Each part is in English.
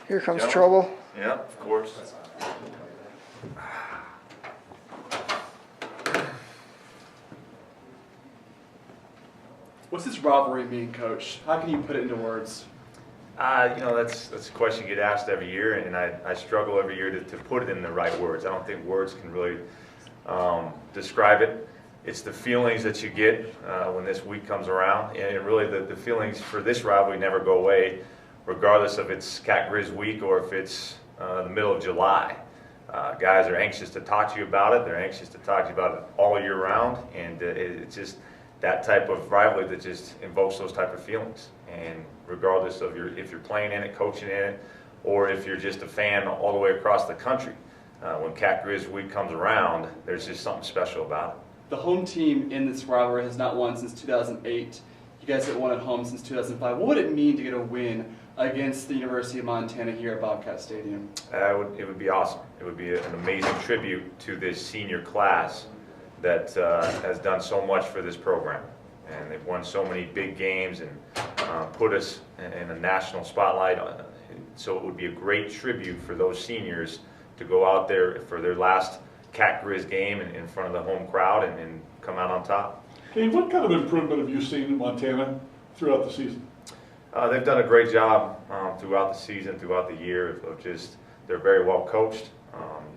Here comes Gentlemen? trouble. Yeah, of course. What's this rivalry mean, Coach? How can you put it into words? That's a question you get asked every year, and I struggle every year to put it in the right words. I don't think words can really describe it. It's the feelings that you get when this week comes around, and really the feelings for this rivalry never go away, regardless if it's Cat Grizz week or if it's the middle of July. Guys are anxious to talk to you about it. They're anxious to talk to you about it all year round, and it's just that type of rivalry that just invokes those type of feelings. And regardless of if you're playing in it, coaching in it, or if you're just a fan all the way across the country, when Cat Grizz week comes around, there's just something special about it. The home team in this rivalry has not won since 2008. You guys haven't won at home since 2005. What would it mean to get a win against the University of Montana here at Bobcat Stadium? It would be awesome. It would be an amazing tribute to this senior class that has done so much for this program. And they've won so many big games and put us in a national spotlight. So it would be a great tribute for those seniors to go out there for their last Cat Grizz game in front of the home crowd and come out on top. Kane, what kind of improvement have you seen in Montana throughout the season? They've done a great job throughout the season, throughout the year of just, they're very well coached.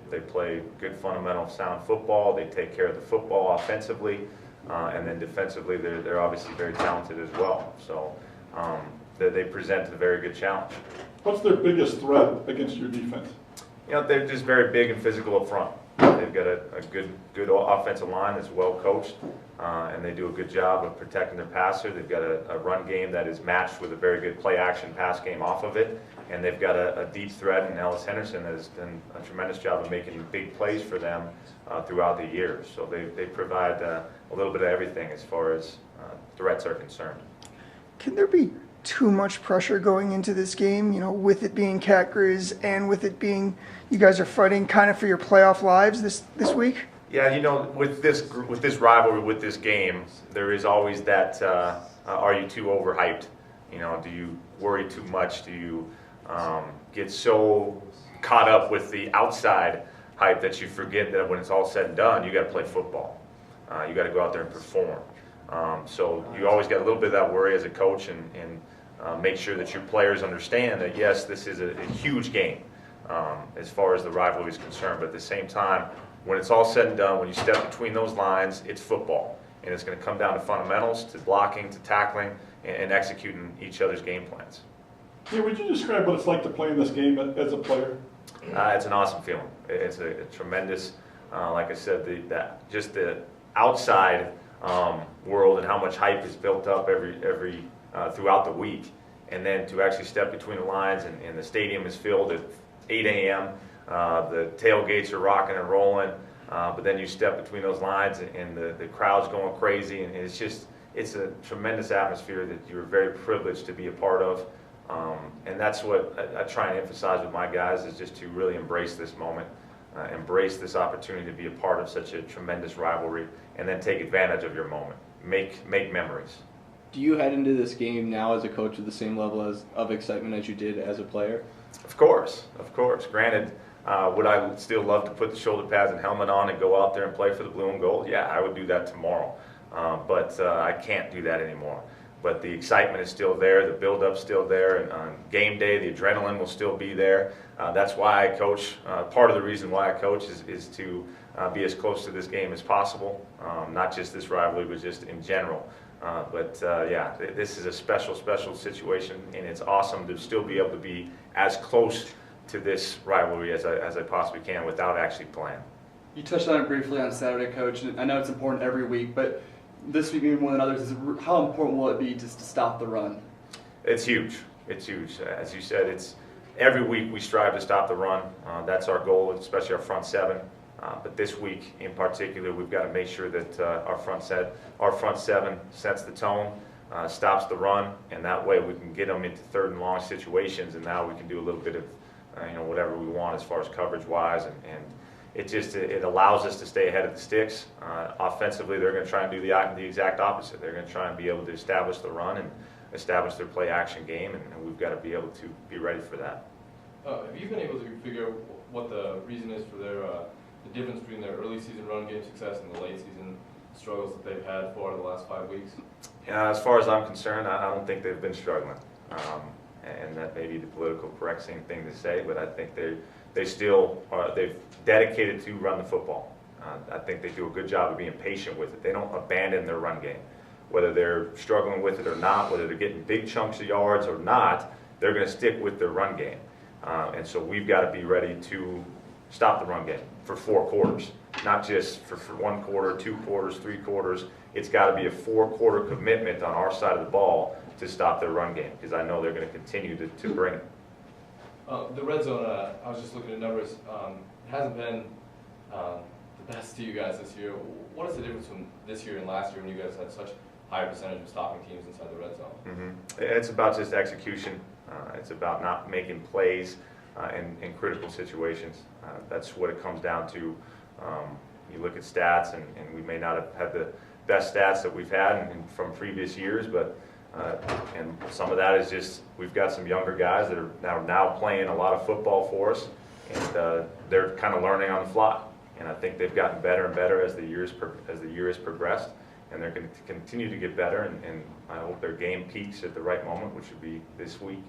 They play good fundamental sound football. They take care of the football offensively, and then defensively they're obviously very talented as well. So they present a very good challenge. What's their biggest threat against your defense? They're just very big and physical up front. They've got a good offensive line that's well coached, and they do a good job of protecting their passer. They've got a run game that is matched with a very good play-action pass game off of it, and they've got a deep threat in Ellis Henderson that has done a tremendous job of making big plays for them throughout the year. So they provide a little bit of everything as far as threats are concerned. Can there be too much pressure going into this game, with it being Cat Grizz and with it being you guys are fighting kind of for your playoff lives this week? Yeah, with this rivalry, with this game, there is always that, are you too overhyped? Do you worry too much? Do you get so caught up with the outside hype that you forget that when it's all said and done, you got to play football. You got to go out there and perform. So you always got a little bit of that worry as a coach and make sure that your players understand that, yes, this is a huge game as far as the rivalry is concerned, but at the same time, when it's all said and done, when you step between those lines, it's football. And it's going to come down to fundamentals, to blocking, to tackling, and executing each other's game plans. Yeah, would you describe what it's like to play in this game as a player? It's an awesome feeling. It's a tremendous, like I said, just the outside world and how much hype is built up every throughout the week. And then to actually step between the lines and the stadium is filled at 8 a.m., the tailgates are rocking and rolling, but then you step between those lines and the crowd's going crazy, and it's a tremendous atmosphere that you're very privileged to be a part of. And that's what I try and emphasize with my guys, is just to really embrace this moment, embrace this opportunity to be a part of such a tremendous rivalry, and then take advantage of your moment. Make memories. Do you head into this game now as a coach with the same level of excitement as you did as a player? Of course. Granted, would I still love to put the shoulder pads and helmet on and go out there and play for the blue and gold? Yeah, I would do that tomorrow. But I can't do that anymore. But the excitement is still there, the build-up's still there, and on game day, the adrenaline will still be there. That's why I coach. Part of the reason why I coach is to be as close to this game as possible, not just this rivalry, but just in general. Yeah, this is a special situation, and it's awesome to still be able to be as close to this rivalry as I possibly can without actually playing. You touched on it briefly on Saturday, Coach, and I know it's important every week, but this week maybe more than others, how important will it be just to stop the run? It's huge. As you said, it's every week we strive to stop the run. That's our goal, especially our front seven. But this week in particular, we've got to make sure that our front seven sets the tone, stops the run, and that way we can get them into third and long situations, and now we can do a little bit of whatever we want as far as coverage-wise, and it allows us to stay ahead of the sticks. Offensively, they're going to try and do the exact opposite. They're going to try and be able to establish the run and establish their play-action game, and we've got to be able to be ready for that. Have you been able to figure out what the reason is for their the difference between their early season run game success and the late season struggles that they've had for the last 5 weeks? Yeah, as far as I'm concerned, I don't think they've been struggling, and that may be the political correct thing to say, but I think they still are. They've dedicated to run the football. I think they do a good job of being patient with it. They don't abandon their run game, whether they're struggling with it or not, whether they're getting big chunks of yards or not. They're going to stick with their run game, and so we've got to be ready to stop the run game for 4 quarters, not just for 1 quarter, 2 quarters, 3 quarters. It's got to be a 4-quarter commitment on our side of the ball to stop their run game, because I know they're going to continue to bring it. The red zone, I was just looking at numbers, it hasn't been the best to you guys this year. What is the difference from this year and last year when you guys had such higher percentage of stopping teams inside the red zone? It's about just execution. It's about not making plays in critical situations. That's what it comes down to. You look at stats, and we may not have had the best stats that we've had from previous years, but and some of that is just we've got some younger guys that are now playing a lot of football for us, and they're kind of learning on the fly. And I think they've gotten better and better as the year has progressed, and they're going to continue to get better. And I hope their game peaks at the right moment, which would be this week.